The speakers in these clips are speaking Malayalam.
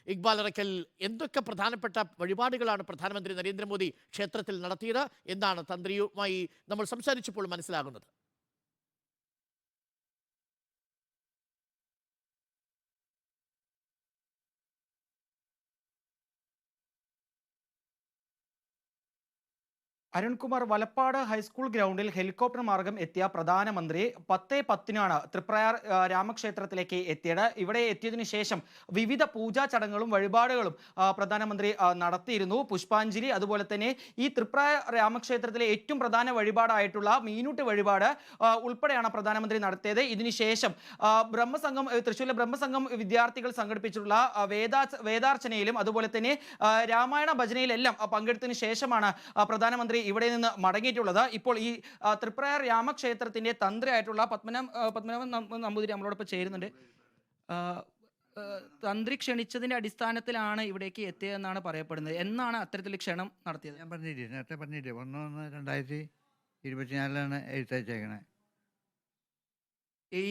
ഇക്ബാൽ അറക്കൽ, എന്തൊക്കെ പ്രധാനപ്പെട്ട വഴിപാടുകളാണ് പ്രധാനമന്ത്രി നരേന്ദ്രമോദി ക്ഷേത്രത്തിൽ നടത്തിയത് എന്നാണ് തന്ത്രിയുമായി നമ്മൾ സംസാരിച്ചപ്പോൾ മനസ്സിലാകുന്നത്? അരുൺകുമാർ, വലപ്പാട് ഹൈസ്കൂൾ ഗ്രൗണ്ടിൽ ഹെലികോപ്റ്റർ മാർഗം എത്തിയ പ്രധാനമന്ത്രി 10:10 തൃപ്രയാർ രാമക്ഷേത്രത്തിലേക്ക് എത്തിയത്. ഇവിടെ എത്തിയതിനു ശേഷം വിവിധ പൂജാ ചടങ്ങുകളും വഴിപാടുകളും പ്രധാനമന്ത്രി നടത്തിയിരുന്നു. പുഷ്പാഞ്ജലി, അതുപോലെ തന്നെ ഈ തൃപ്രയാർ രാമക്ഷേത്രത്തിലെ ഏറ്റവും പ്രധാന വഴിപാടായിട്ടുള്ള മീനൂട്ട് വഴിപാട് ഉൾപ്പെടെയാണ് പ്രധാനമന്ത്രി നടത്തിയത്. ഇതിനുശേഷം തൃശ്ശൂരിലെ ബ്രഹ്മസംഘം വിദ്യാർത്ഥികൾ സംഘടിപ്പിച്ചിട്ടുള്ള വേദാർച്ചനയിലും അതുപോലെ തന്നെ രാമായണ ഭജനയിലെല്ലാം പങ്കെടുത്തതിനു ശേഷമാണ് പ്രധാനമന്ത്രി ഇവിടെ നിന്ന് മടങ്ങിയിട്ടുള്ളത്. ഇപ്പോൾ ഈ തൃപ്രയാർ രാമക്ഷേത്രത്തിന്റെ തന്ത്രിയായിട്ടുള്ള പത്മനാഭൻ നമ്പൂതിരി നമ്മളോടൊപ്പം ചേരുന്നുണ്ട്. തന്ത്രി ക്ഷണിച്ചതിന്റെ അടിസ്ഥാനത്തിലാണ് ഇവിടേക്ക് എത്തിയതെന്നാണ് പറയപ്പെടുന്നത്. എന്നാണ് അത്തരത്തിൽ ക്ഷണം നടത്തിയത്? ഞാൻ നേരത്തെ പറഞ്ഞില്ലേ, 1/1/2024 എഴുത്തയച്ചേക്കണേ. ഈ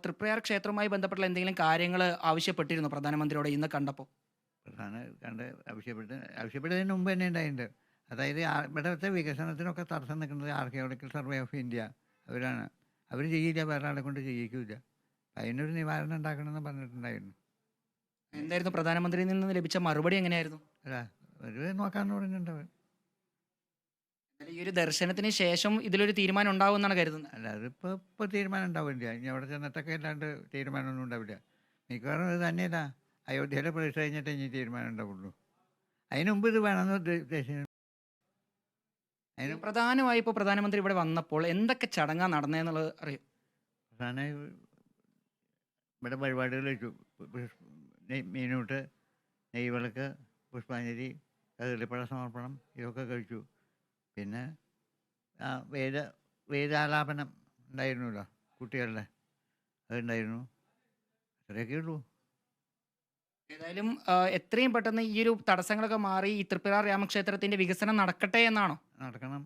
തൃപ്രയാർ ക്ഷേത്രവുമായി ബന്ധപ്പെട്ടുള്ള എന്തെങ്കിലും കാര്യങ്ങൾ ആവശ്യപ്പെട്ടിരുന്നു പ്രധാനമന്ത്രിയോട് ഇന്ന് കണ്ടപ്പോൾ? ആവശ്യപ്പെട്ടതിന് മുമ്പ് തന്നെ ഉണ്ടായിട്ടുണ്ട്. അതായത് ഇവിടുത്തെ വികസനത്തിനൊക്കെ തടസ്സം നിൽക്കുന്നത് ആർക്കിയോളജിക്കൽ സർവേ ഓഫ് ഇന്ത്യ അവരാണ്. അവർ ചെയ്യില്ല, വേറെ ആളെ കൊണ്ട് ചെയ്യിക്കില്ല. അതിനൊരു നിവാരണം ഉണ്ടാക്കണമെന്ന് പറഞ്ഞിട്ടുണ്ടായിരുന്നു. എന്തായിരുന്നു പ്രധാനമന്ത്രിയിൽ നിന്ന് ലഭിച്ച മറുപടി? എങ്ങനെയായിരുന്നു? അല്ല, ഒരു നോക്കാമെന്ന് പറഞ്ഞിട്ടുണ്ടാവും. ഈ ഒരു ദർശനത്തിന് ശേഷം ഇതിലൊരു തീരുമാനം ഉണ്ടാവുമെന്നാണ് കരുതുന്നത്? അല്ല, ഇപ്പോൾ തീരുമാനം ഉണ്ടാവില്ല. ഇനി അവിടെ ചെന്നിട്ടൊക്കെ അല്ലാണ്ട് തീരുമാനമൊന്നും ഉണ്ടാവില്ല. മിക്കവാറും ഇത് തന്നെയല്ല, അയോധ്യയിലെ പ്രവേശം കഴിഞ്ഞിട്ടേ ഇനി തീരുമാനം ഉണ്ടാവുള്ളൂ. അതിന് മുമ്പ് ഇത് വേണമെന്ന് ഉദ്ദേശിച്ചു. പ്രധാനമായി ഇപ്പോൾ പ്രധാനമന്ത്രി ഇവിടെ വന്നപ്പോൾ എന്തൊക്കെ ചടങ്ങാണ് നടന്നതെന്നുള്ളത് അറിയും? പ്രധാനമായി ഇവിടെ വഴിപാടുകൾ വെച്ചു. മീനൂട്ട്, നെയ്വിളക്ക്, പുഷ്പാഞ്ജലി, കദളിപ്പഴ സമർപ്പണം, ഇതൊക്കെ കഴിച്ചു. പിന്നെ വേദാലാപനം ഉണ്ടായിരുന്നല്ലോ കുട്ടികളുടെ, അതുണ്ടായിരുന്നു. അത്രയൊക്കെ ഉള്ളൂ. ഏതായാലും എത്രയും പെട്ടെന്ന് ഈ ഒരു തടസ്സങ്ങളൊക്കെ മാറി ഈ തൃപ്രയാർ രാമക്ഷേത്രത്തിന്റെ വികസനം നടക്കട്ടെ എന്നാണോ? നടക്കണം,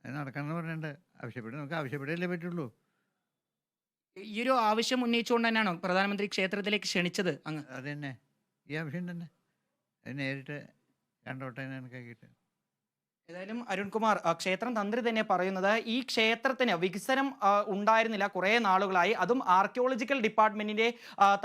അത് നടക്കണം എന്ന് പറഞ്ഞിട്ടുണ്ട്. നമുക്ക് ആവശ്യപ്പെടല്ലേ പറ്റുള്ളൂ. ഈ ഒരു ആവശ്യം ഉന്നയിച്ചുകൊണ്ട് തന്നെയാണോ പ്രധാനമന്ത്രി ക്ഷേത്രത്തിലേക്ക് ക്ഷണിച്ചത് അങ്ങ്? അത് തന്നെ, ഈ ആവശ്യം തന്നെ. അത് നേരിട്ട് കണ്ടോട്ടെ കണക്കാക്കിയിട്ട്. ഏതായാലും അരുൺകുമാർ, ക്ഷേത്രം തന്ത്രി തന്നെ പറയുന്നത് ഈ ക്ഷേത്രത്തിന് വികസനം ഉണ്ടായിരുന്നില്ല കുറേ നാളുകളായി. അതും ആർക്കിയോളജിക്കൽ ഡിപ്പാർട്ട്മെന്റിന്റെ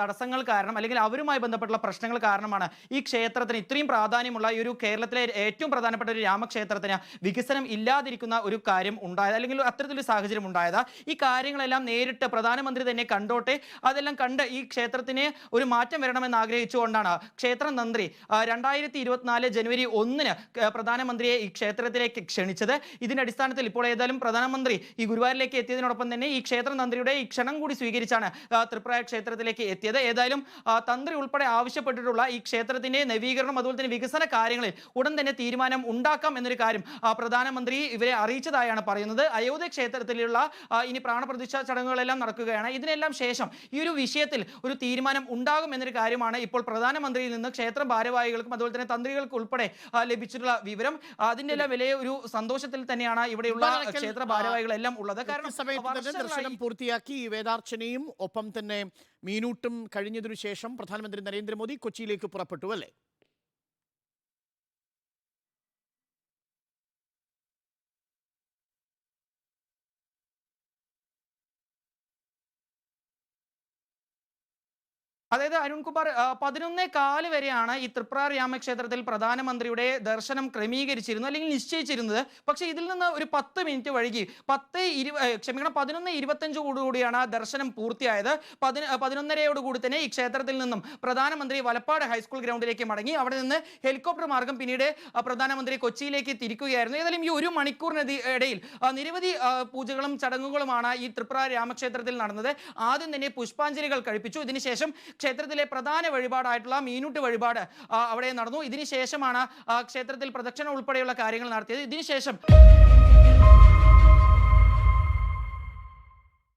തടസ്സങ്ങൾ കാരണം, അല്ലെങ്കിൽ അവരുമായി ബന്ധപ്പെട്ടുള്ള പ്രശ്നങ്ങൾ കാരണമാണ് ഈ ക്ഷേത്രത്തിന് ഇത്രയും പ്രാധാന്യമുള്ള ഈ ഒരു കേരളത്തിലെ ഏറ്റവും പ്രധാനപ്പെട്ട ഒരു രാമക്ഷേത്രത്തിന് വികസനം ഇല്ലാതിരിക്കുന്ന ഒരു കാര്യം ഉണ്ടായത്, അല്ലെങ്കിൽ അത്തരത്തിലൊരു സാഹചര്യം ഉണ്ടായത്. ഈ കാര്യങ്ങളെല്ലാം നേരിട്ട് പ്രധാനമന്ത്രി തന്നെ കണ്ടോട്ടെ, അതെല്ലാം കണ്ട് ഈ ക്ഷേത്രത്തിന് ഒരു മാറ്റം വരണമെന്ന് ആഗ്രഹിച്ചുകൊണ്ടാണ് ക്ഷേത്രം തന്ത്രി 2024 ജനുവരി 1 പ്രധാനമന്ത്രിയെ ഈ ക്ഷേത്രത്തിലേക്ക് ക്ഷണിച്ചത്. ഇതിന്റെ അടിസ്ഥാനത്തിൽ ഇപ്പോൾ ഏതായാലും പ്രധാനമന്ത്രി ഈ ഗുരുവായൂരിലേക്ക് എത്തിയതിനോടൊപ്പം തന്നെ ഈ ക്ഷേത്രം തന്ത്രിയുടെ ഈ ക്ഷണം കൂടി സ്വീകരിച്ചാണ് തൃപ്രയാർ ക്ഷേത്രത്തിലേക്ക് എത്തിയത്. ഏതായാലും തന്ത്രി ഉൾപ്പെടെ ആവശ്യപ്പെട്ടിട്ടുള്ള ഈ ക്ഷേത്രത്തിന്റെ നവീകരണം, അതുപോലെ തന്നെ വികസന കാര്യങ്ങളിൽ ഉടൻ തന്നെ തീരുമാനം ഉണ്ടാക്കാം എന്നൊരു കാര്യം പ്രധാനമന്ത്രി ഇവരെ അറിയിച്ചതായാണ് പറയുന്നത്. അയോധ്യ ക്ഷേത്രത്തിലുള്ള ഇനി പ്രാണപ്രതിഷ്ഠ ചടങ്ങുകളെല്ലാം നടക്കുകയാണ്. ഇതിനെല്ലാം ശേഷം ഈ ഒരു വിഷയത്തിൽ ഒരു തീരുമാനം ഉണ്ടാകും എന്നൊരു കാര്യമാണ് ഇപ്പോൾ പ്രധാനമന്ത്രിയിൽ നിന്ന് ക്ഷേത്ര ഭാരവാഹികൾക്കും അതുപോലെ തന്നെ തന്ത്രികൾക്കും ഉൾപ്പെടെ ലഭിച്ചിട്ടുള്ള വിവരം. അതിന്റെ വലിയ ഒരു സന്തോഷത്തിൽ തന്നെയാണ് ഇവിടെയുള്ള ക്ഷേത്ര ഭാരവാഹികളെല്ലാം ഉള്ളത്. കാരണം ദർശനം പൂർത്തിയാക്കി വേദാർച്ചനയും ഒപ്പം തന്നെ മീനൂട്ടും കഴിഞ്ഞതിനു ശേഷം പ്രധാനമന്ത്രി നരേന്ദ്രമോദി കൊച്ചിയിലേക്ക് പുറപ്പെട്ടു, അല്ലേ? അതായത് അരുൺകുമാർ, 11:15 വരെയാണ് ഈ തൃപ്രയാർ രാമക്ഷേത്രത്തിൽ പ്രധാനമന്ത്രിയുടെ ദർശനം ക്രമീകരിച്ചിരുന്നത്, അല്ലെങ്കിൽ നിശ്ചയിച്ചിരുന്നത്. പക്ഷേ ഇതിൽ നിന്ന് ഒരു 10 മിനിറ്റ് വൈകി 11:25 ദർശനം പൂർത്തിയായത്. 11:30 തന്നെ ഈ ക്ഷേത്രത്തിൽ നിന്നും പ്രധാനമന്ത്രി വലപ്പാട് ഹൈസ്കൂൾ ഗ്രൗണ്ടിലേക്ക് മടങ്ങി. അവിടെ നിന്ന് ഹെലികോപ്റ്റർ മാർഗം പിന്നീട് പ്രധാനമന്ത്രി കൊച്ചിയിലേക്ക് തിരിക്കുകയായിരുന്നു. ഏതായാലും ഈ 1 മണിക്കൂറിന് ഇടയിൽ നിരവധി പൂജകളും ചടങ്ങുകളുമാണ് ഈ തൃപ്രയാർ രാമക്ഷേത്രത്തിൽ നടന്നത്. ആദ്യം തന്നെ പുഷ്പാഞ്ജലികൾ കഴിപ്പിച്ചു. ഇതിനുശേഷം ക്ഷേത്രത്തിലെ പ്രധാന വഴിപാടായിട്ടുള്ള മീനൂട്ട് വഴിപാട് അവിടെ നടന്നു. ഇതിനുശേഷമാണ് ക്ഷേത്രത്തിൽ പ്രദക്ഷിണം ഉൾപ്പെടെയുള്ള കാര്യങ്ങൾ നടത്തിയത്. ഇതിനുശേഷം